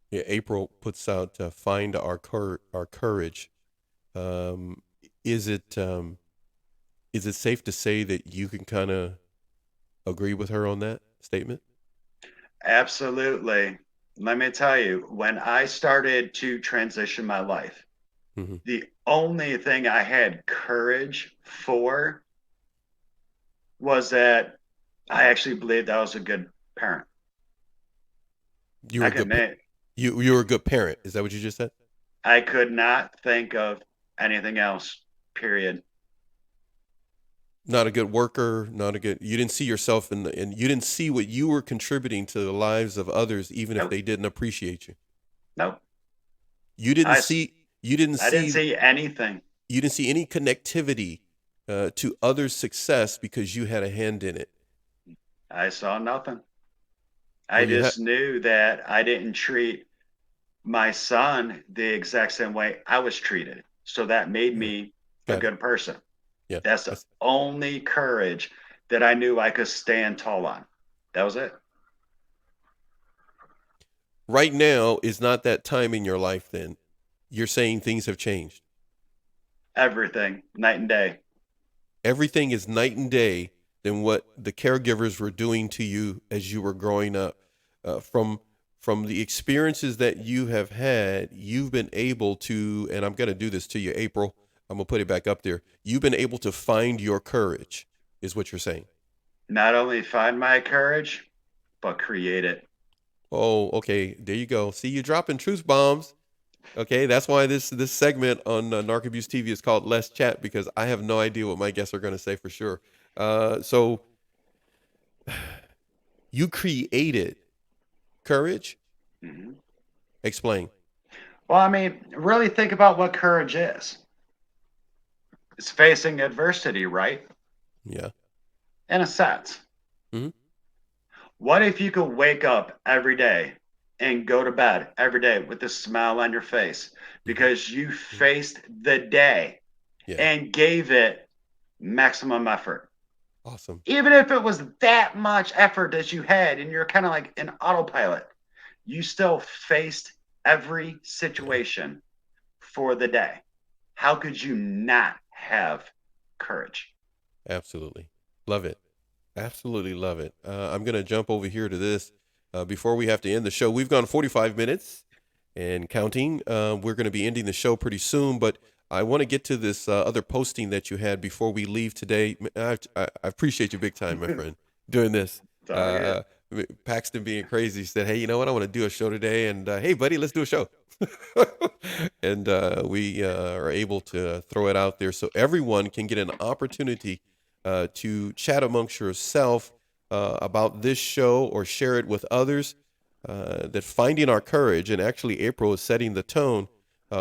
Yeah. April puts out find our courage. Um, is it is it safe to say that you can kind of agree with her on that statement? absolutely. Let me tell you, when I started to transition my life, Hmm. the only thing I had courage for was that I actually believed I was a good parent. You were I a could good make, you were a good parent. Is that what you just said? I could not think of anything else. Period. Not a good worker, not a good. You didn't see yourself in and you didn't see what you were contributing to the lives of others, even if Nope. they didn't appreciate you. Nope. You didn't I see. You didn't I didn't see. see anything. You didn't see any connectivity to others' success because you had a hand in it. I saw nothing. I Well, you had. just knew that I didn't treat my son the exact same way I was treated. So that made Yeah, me a got it. good person. Yeah, That's the that's only courage that I knew I could stand tall on. That was it. right now is not that time in your life. Then you're saying things have changed. Everything, night and day. Everything is night and day than what the caregivers were doing to you as you were growing up. From the experiences that you have had, you've been able to, and I'm going to do this to you, April. I'm going to put it back up there. You've been able to find your courage, is what you're saying. Not only find my courage, but create it. Oh, okay. There you go. See, you're dropping truth bombs. Okay, that's why this segment on Narc Abuse TV is called Less Chat because I have no idea what my guests are going to say for sure. So you created courage. Mhm. Explain. Well, I mean, really think about what courage is. It's facing adversity, right? Yeah. In a sense. Hmm. What if you could wake up every day and go to bed every day with a smile on your face Hmm. because you Hmm. faced the day Yeah. and gave it maximum effort? Awesome. Even if it was that much effort that you had and you're kind of like an autopilot, you still faced every Yeah. situation for the day. How could you not have courage? Absolutely. Love it. Absolutely love it. I'm going to jump over here to this before we have to end the show. We've gone 45 minutes and counting. We're going to be ending the show pretty soon, but I want to get to this other posting that you had before we leave today. I appreciate you big time, my It's friend, doing this. all good. Uh, Paxton being crazy said, "Hey, you know what? I want to do a show today." And hey, buddy, let's do a show. And we are able to throw it out there so everyone can get an opportunity to chat amongst yourself about this show or share it with others. That finding our courage, and actually, April is setting the tone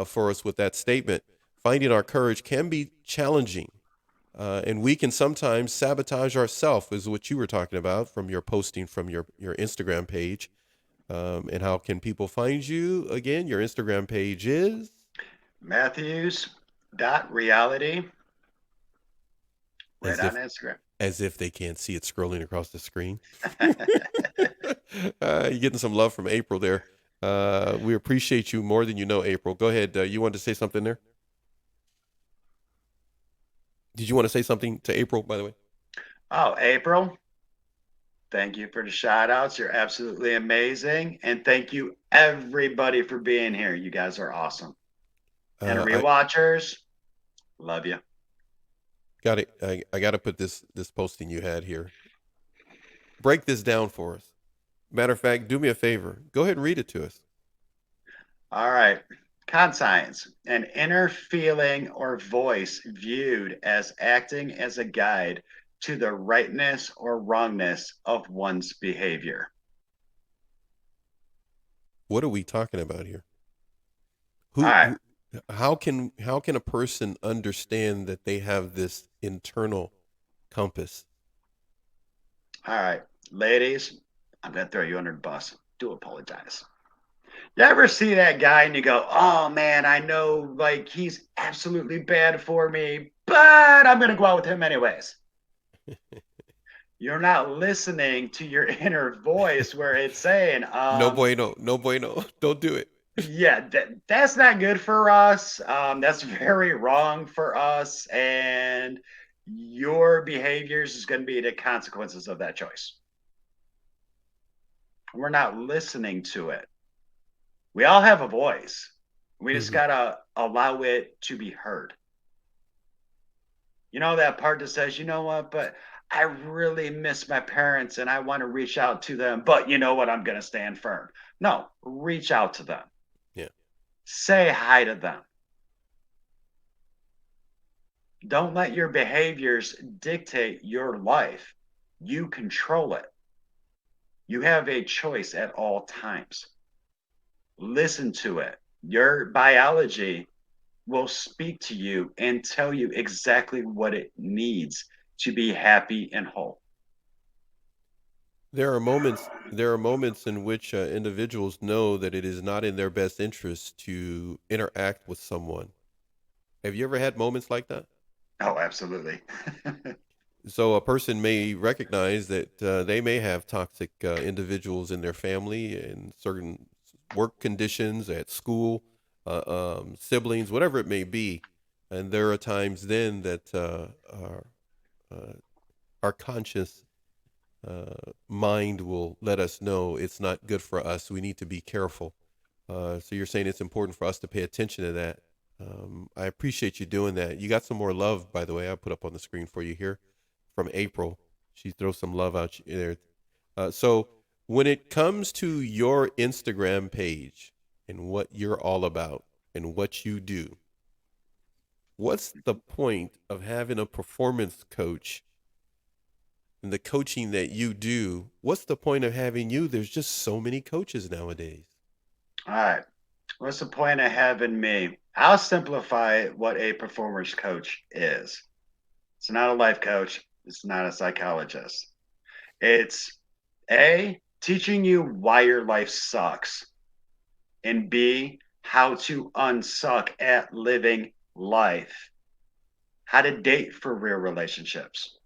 for us with that statement. Finding our courage can be challenging, and we can sometimes sabotage ourselves, is what you were talking about from your posting from your Instagram page. And how can people find you again? Your Instagram page is Matthews dot reality right as on if Instagram. they can't see it scrolling across the screen. You're getting some love from April there. We appreciate you more than you know, April. Go ahead. You wanted to say something there? Did you want to say something to April, by the way? Oh, April, thank you for the shout outs. You're absolutely amazing. And thank you, everybody, for being here. You guys are awesome. And I rewatchers, love you. got it. I got to put this posting you had here. Break this down for us. Matter of fact, do me a favor. Go ahead and read it to us. All right. Conscience, an inner feeling or voice viewed as acting as a guide to the rightness or wrongness of one's behavior. What are we talking about here? All right. Who how can a person understand that they have this internal compass? All right. Ladies, I'm going to throw you under the bus. Do apologize. You ever see that guy and you go, oh man, I know like he's absolutely bad for me, but I'm going to go out with him anyways. You're not listening to your inner voice where it's saying, No bueno, no bueno. Don't do it. yeah, that's not good for us. That's very wrong for us. And your behaviors is going to be the consequences of that choice. We're not listening to it. We all have a voice. We just Mhm. got to allow it to be heard. You know, that part that says, you know what, but I really miss my parents and I want to reach out to them, but you know what, I'm going to stand firm. No, reach out to them. Yeah. Say hi to them. Don't let your behaviors dictate your life. You control it. You have a choice at all times. Listen to it. Your biology will speak to you and tell you exactly what it needs to be happy and whole. There are moments in which individuals know that it is not in their best interest to interact with someone. Have you ever had moments like that? Oh, absolutely. So a person may recognize that they may have toxic individuals in their family and certain work conditions at school, siblings, whatever it may be. And there are times then that uh, our conscious mind will let us know it's not good for us. We need to be careful. So you're saying it's important for us to pay attention to that. I appreciate you doing that. You got some more love, by the way. I put up on the screen for you here from April. She throws some love out there. So when it comes to your Instagram page and what you're all about and what you do, what's the point of having a performance coach and the coaching that you do? What's the point of having you? There's just so many coaches nowadays. All right. What's the point of having me? I'll simplify what a performance coach is. It's not a life coach, it's not a psychologist. It's A, teaching you why your life sucks, and B, how to unsuck at living life, how to date for real relationships,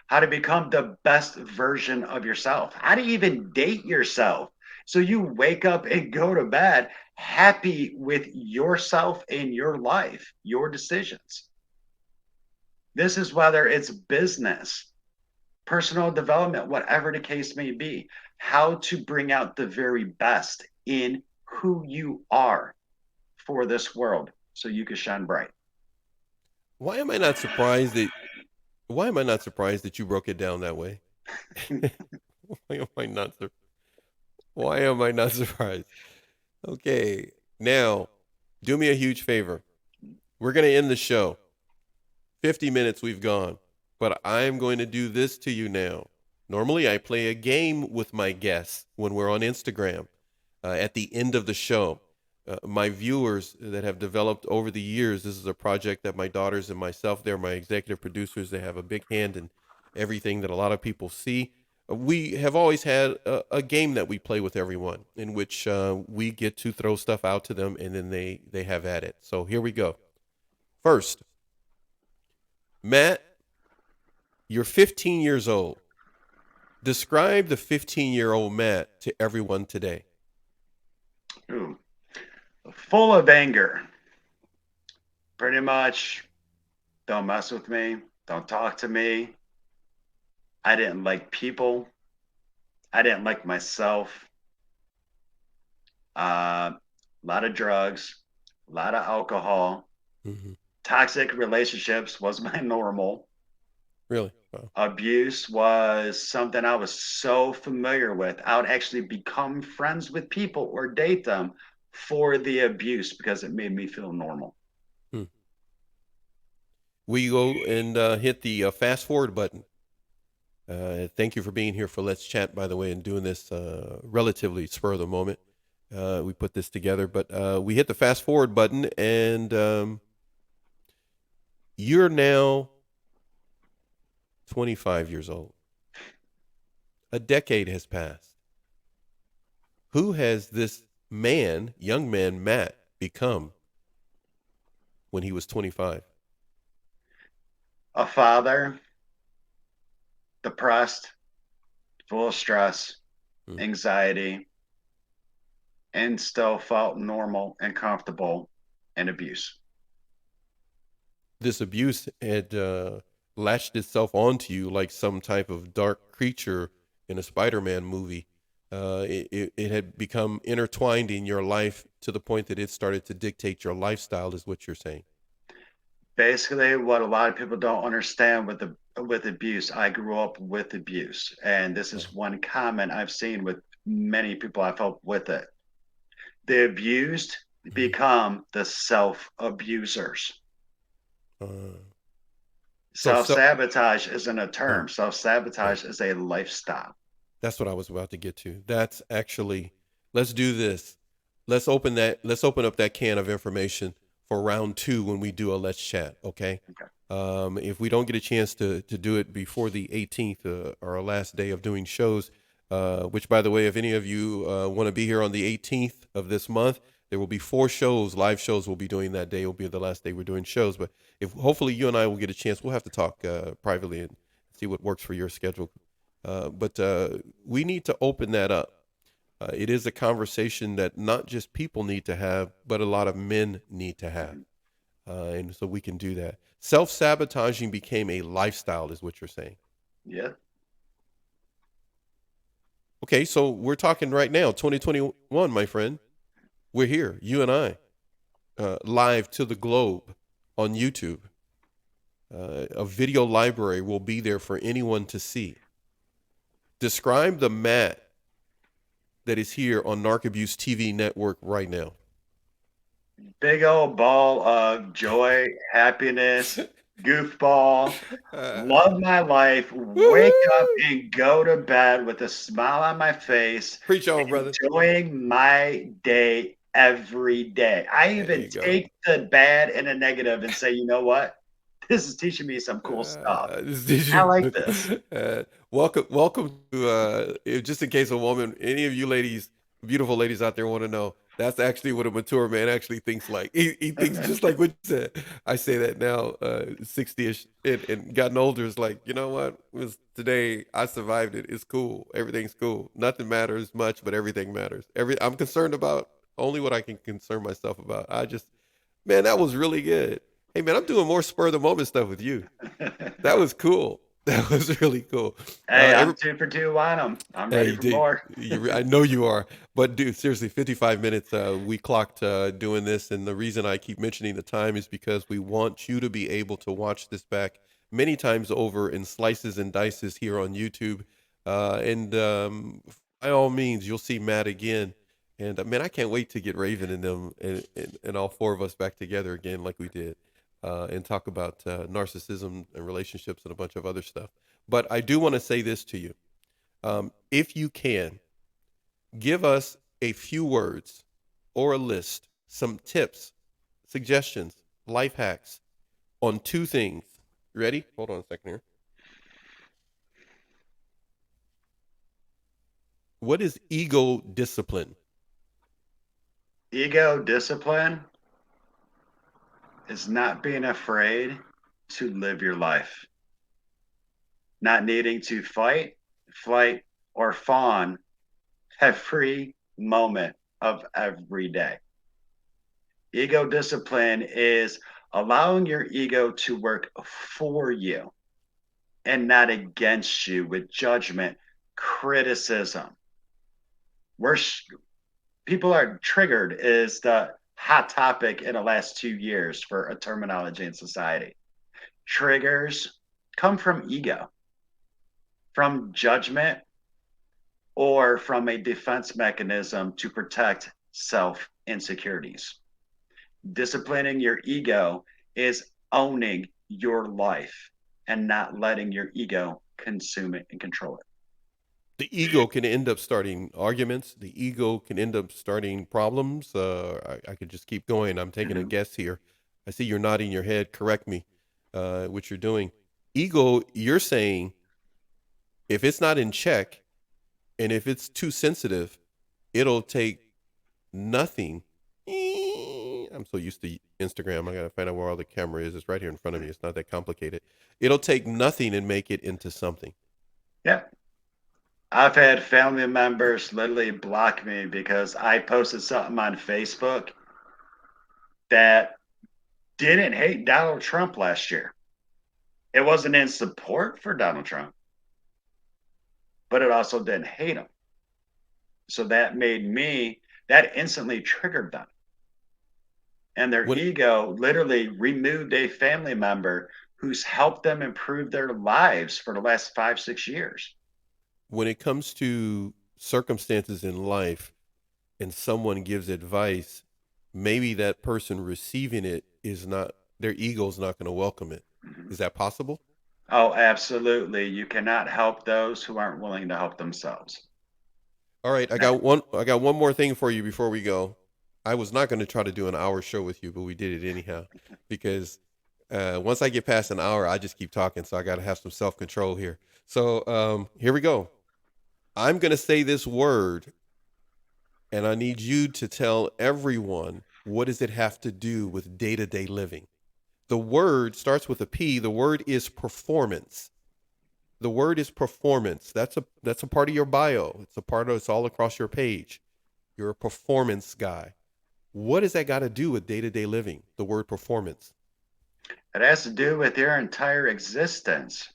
how to become the best version of yourself, how to even date yourself. So you wake up and go to bed happy with yourself and your life, your decisions. This is whether it's business, personal development, whatever the case may be, how to bring out the very best in who you are for this world so you can shine bright. Why am I not surprised that why am I not surprised that you broke it down that way? why am I not sur- why am I not surprised? Okay. Now, do me a huge favor. We're going to end the show. 50 minutes we've gone, but I'm going to do this to you now. Normally, I play a game with my guests when we're on Instagram at the end of the show. My viewers that have developed over the years, this is a project that my daughters and myself, they're my executive producers. They have a big hand in everything that a lot of people see. We have always had a game that we play with everyone in which we get to throw stuff out to them and then they have at it. So here we go. First, Matt, You're 15 years old. Describe the 15-year-old Matt to everyone today. Ooh. Full of anger. Pretty much, don't mess with me. Don't talk to me. I didn't like people. I didn't like myself. A lot of drugs, a lot of alcohol, Mm-hmm. toxic relationships was my normal. Really? Wow. Abuse was something I was so familiar with. I would actually become friends with people or date them for the abuse because it made me feel normal. Hmm. Will you go and hit the fast forward button? Thank you for being here for Let's Chat, by the way, and doing this relatively spur of the moment. We put this together, but we hit the fast forward button, and you're now 25 years old. A decade has passed. Who has this man, young man, Matt, become when he was 25? A father, depressed, full of stress, Hmm. anxiety, and still felt normal and comfortable in abuse. This abuse had latched itself onto you like some type of dark creature in a Spider-Man movie. It had become intertwined in your life to the point that it started to dictate your lifestyle, is what you're saying. Basically, what a lot of people don't understand with abuse, I grew up with abuse, and this is one comment I've seen with many people I've helped with it. The abused Mhm. become the self abusers. Uh, Self so, sabotage isn't a uh, term, self right. sabotage is a lifestyle. That's what I was about to get to. That's actually, let's do this. Let's open up that can of information for round two when we do a let's chat. Okay. Okay. If we don't get a chance to do it before the 18th, our last day of doing shows, which by the way, if any of you want to be here on the 18th of this month, there will be 4 shows, live shows we'll be doing that day. It will be the last day we're doing shows. But if hopefully you and I will get a chance, we'll have to talk privately and see what works for your schedule. But we need to open that up. It is a conversation that not just people need to have, but a lot of men need to have. Mhm. And so we can do that. Self sabotaging became a lifestyle, is what you're saying. Yeah. Okay, so we're talking right now, 2021, my friend. We're here, you and I, live to the globe on YouTube. A video library will be there for anyone to see. Describe the Matt that is here on Narc Abuse TV network right now. Big old ball of joy, happiness, goofball, love my life, wake up Woo! and go to bed with a smile on my face, Preach on, brother. enjoying my day every day. I There even you go. take the bad and the negative and say, you know what? This is teaching me some cool stuff. Did I you, like this. welcome to just in case a woman, any of you ladies, beautiful ladies out there want to know, that's actually what a mature man actually thinks like. He thinks just like what you said. I say that now, 60ish and gotten older. It's like, you know what? It was today. I survived it. It's cool. Everything's cool. Nothing matters much, but everything matters. I'm concerned about only what I can concern myself about. Man, that was really good. Hey, man, I'm doing more spur of the moment stuff with you. That was cool. That was really cool. Hey, Every I'm 2 for 2 on them. I'm ready Hey, for dude, more. I know you are, but dude, seriously, 55 minutes. We clocked doing this, and the reason I keep mentioning the time is because we want you to be able to watch this back many times over in slices and dices here on YouTube, and by all means, you'll see Matt again. And man, I can't wait to get Raven and them and all 4 of us back together again, like we did, and talk about narcissism and relationships and a bunch of other stuff. But I do want to say this to you if you can, give us a few words or a list, some tips, suggestions, life hacks on 2 things. Ready? Hold on a second here. What is ego discipline? Ego discipline is not being afraid to live your life. not needing to fight, flight, or fawn every moment of every day. Ego discipline is allowing your ego to work for you and not against you with judgment, criticism. Where people are triggered is the hot topic in the last 2 years for a terminology in society. Triggers come from ego, from judgment, or from a defense mechanism to protect self insecurities. Disciplining your ego is owning your life and not letting your ego consume it and control it. The ego can end up starting arguments. The ego can end up starting problems. I could just keep going. I'm taking a Mhm. guess here. I see you're nodding your head. Correct me, what you're doing. Ego, you're saying if it's not in check and if it's too sensitive, it'll take nothing. I'm so used to Instagram. I gotta find out where all the camera is. It's right here in front of me. It's not that complicated. It'll take nothing and make it into something. Yeah. I've had family members literally block me because I posted something on Facebook that didn't hate Donald Trump last year. It wasn't in support for Donald Trump, but it also didn't hate him. So that instantly triggered them. And their When ego literally removed a family member who's helped them improve their lives for the last 5, 6 years. when it comes to circumstances in life and someone gives advice, maybe that person receiving it is not, their ego's not going to welcome it. Mhm. Is that possible? Oh, absolutely. You cannot help those who aren't willing to help themselves. All right, I got one more thing for you before we go. I was not going to try to do an hour show with you, but we did it anyhow because once I get past an hour, I just keep talking, so I got to have some self-control here. So, here we go. I'm going to say this word and I need you to tell everyone, what does it have to do with day-to-day living? The word starts with a P. The word is performance. The word is performance. That's a part of your bio. It's all across your page. You're a performance guy. What does that got to do with day-to-day living? The word performance. It has to do with your entire existence,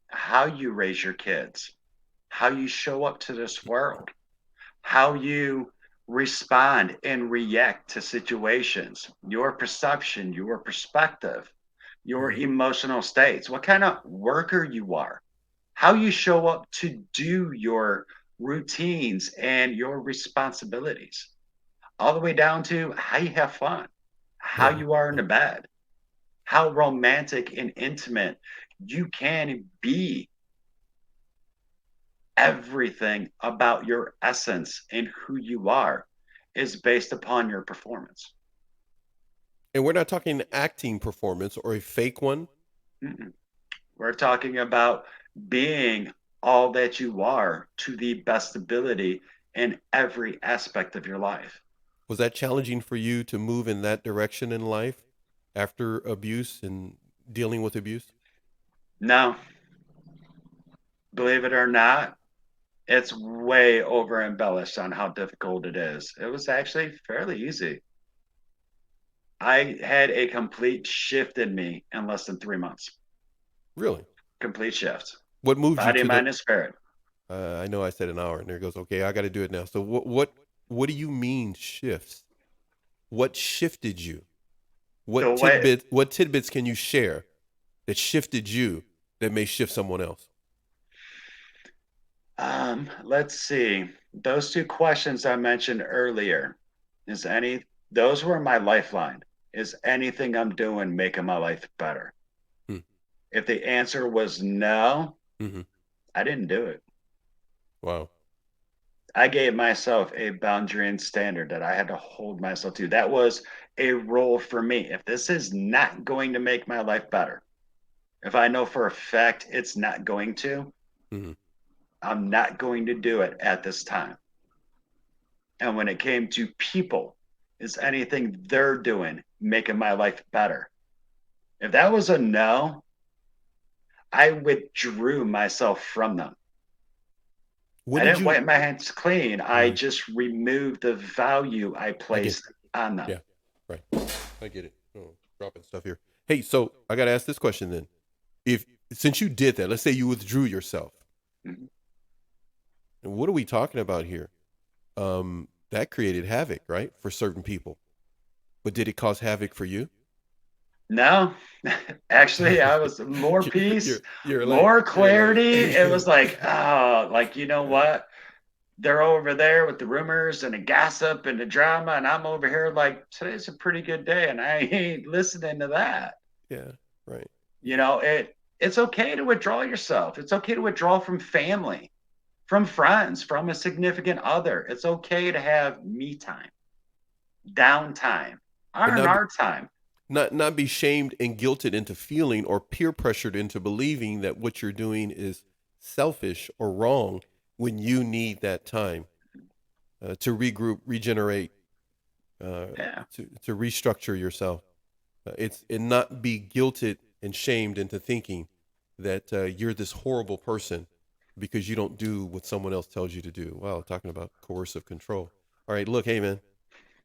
how you raise your kids, how you show up to this world, how you respond and react to situations, your perception, your perspective, your Mhm. emotional states, what kind of worker you are, how you show up to do your routines and your responsibilities, all the way down to how you have fun, how Yeah. you are in Yeah. the bed, how romantic and intimate you can be. Everything about your essence and who you are is based upon your performance. And we're not talking acting performance or a fake one. Mm-mm. We're talking about being all that you are to the best ability in every aspect of your life. Was that challenging for you to move in that direction in life after abuse and dealing with abuse? Now, believe it or not, it's way over embellished on how difficult it is. It was actually fairly easy. I had a complete shift in me in less than 3 months. Really? Complete shift. What moved you Body, to the mind, and spirit. I know I said an hour, and there goes. Okay, I got to do it now. So what do you mean shifts? What shifted you? The way, What tidbits can you share that shifted you that may shift someone else? let's see. Those two questions I mentioned earlier, is any, those were my lifeline. Is anything I'm doing making my life better? Hmm. If the answer was no, Mm-hmm. I didn't do it. Wow. I gave myself a boundary and standard that I had to hold myself to. That was a rule for me. If this is not going to make my life better, if I know for a fact it's not going to, Mm-hmm. I'm not going to do it at this time. And when it came to people, is anything they're doing making my life better? If that was a no, I withdrew myself from them. When I did didn't you? wipe my hands clean. I Yeah, just removed the value I I get. placed on them. Yeah, right. I get it. Oh, dropping stuff here. Hey, so I got to ask this question then. If since you did that, let's say you withdrew yourself, Mhm. and what are we talking about here? That created havoc, right, for certain people. But did it cause havoc for you? No, actually, I was more peace, You're like more you're like clarity. It was like, oh, like, you know yeah, what? They're over there with the rumors and the gossip and the drama, and I'm over here like, today's a pretty good day, and I ain't listening to that. yeah, right, You yeah. know, it's okay to withdraw yourself. It's okay to withdraw from family, from friends, from a significant other. It's okay to have me time, downtime, And earn our time. not be shamed and guilted into feeling or peer pressured into believing that what you're doing is selfish or wrong when you need that time to regroup, regenerate, uh, Yeah. to restructure yourself. It's and not be guilted and shamed into thinking that you're this horrible person because you don't do what someone else tells you to do. Wow, talking about coercive control. All right, look, hey man,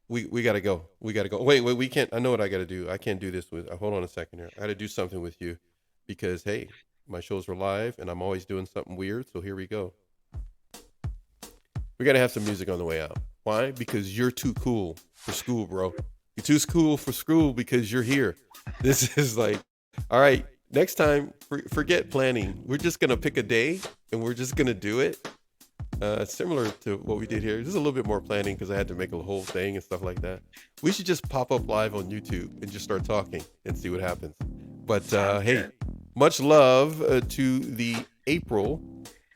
we gotta go. We gotta go. Wait, we can't. I know what I gotta do. I can't do this with. Hold on a second here. I gotta do something with you because hey, my shows are live and I'm always doing something weird. So here we go. We gotta have some music on the way out. Why? Because you're too cool for school, bro. You're too cool for school because you're here. This is like, all right. Next time, forget planning. We're just gonna pick a day and we're just gonna do it. Similar to what we did here. Just a little bit more planning because I had to make a whole thing and stuff like that. We should just pop up live on YouTube and just start talking and see what happens. But Sounds hey, good. much love to the April.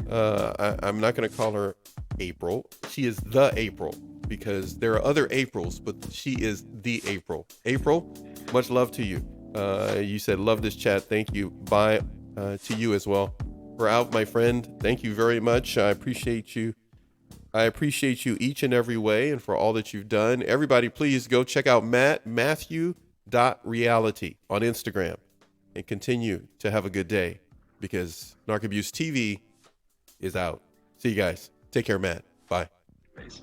I'm not going to call her April. She is the April because there are other Aprils, but she is the April. April, much love to you. You said, love this chat. Thank you. Bye to you as well. We're out, my friend. Thank you very much. I appreciate you. I appreciate you each and every way and for all that you've done. Everybody, please go check out Matthew.reality on Instagram and continue to have a good day because Narc Abuse TV is out. See you guys. Take care, Matt. Bye. Peace.